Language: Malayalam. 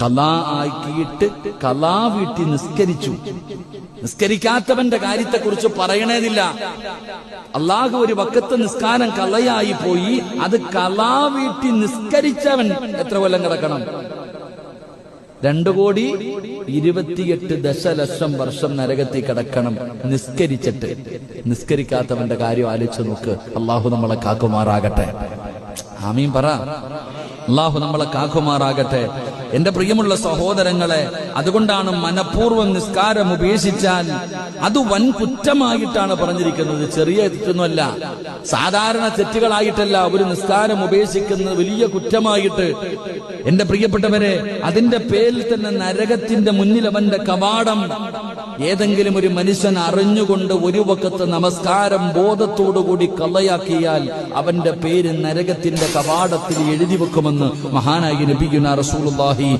ഖലാ ആക്കിയിട്ട് ഖലാ വീട്ടി നിസ്കരിച്ചു. നിസ്കരിക്കാത്തവന്റെ കാര്യത്തെക്കുറിച്ച് പറയണേതില്ല. അള്ളാഹു ഒരു വക്കത്ത് നിസ്കാരം കളയായി പോയി, അത് ഖലാ വീട്ടി നിസ്കരിച്ചവൻ എത്ര കൊല്ലം കിടക്കണം? 2,28,00,000 വർഷം നരകത്തിൽ കിടക്കണം നിസ്കരിച്ചിട്ട്. നിസ്കരിക്കാത്തവന്റെ കാര്യം ആലോചിച്ച് നോക്ക്. അള്ളാഹു നമ്മളെ കാക്കുമാറാകട്ടെ. ആമീൻ പറ. അള്ളാഹു നമ്മളെ കാക്കുമാറാകട്ടെ. എന്റെ പ്രിയമുള്ള സഹോദരങ്ങളെ, അതുകൊണ്ടാണ് മനഃപൂർവ്വം നിസ്കാരം ഉപേക്ഷിച്ചാൽ അത് വൻ കുറ്റമായിട്ടാണ് പറഞ്ഞിരിക്കുന്നത്. ചെറിയ തെറ്റൊന്നുമല്ല, സാധാരണ തെറ്റുകളായിട്ടല്ല. ഒരു നിസ്കാരം ഉപേക്ഷിക്കുന്നത് വലിയ കുറ്റമായിട്ട്. എന്റെ പ്രിയപ്പെട്ടവരെ, അതിന്റെ പേരിൽ തന്നെ നരകത്തിന്റെ മുന്നിൽ അവന്റെ കവാടം ഏതെങ്കിലും ഒരു മനുഷ്യൻ അറിഞ്ഞുകൊണ്ട് ഒരു വക്കത്ത് നമസ്കാരം ബോധത്തോടുകൂടി കളയാക്കിയാൽ അവന്റെ പേര് നരകത്തിന്റെ കവാടത്തിൽ എഴുതി വെക്കുമെന്ന് മഹാനായി നബിയുനാ റസൂലുള്ളാഹി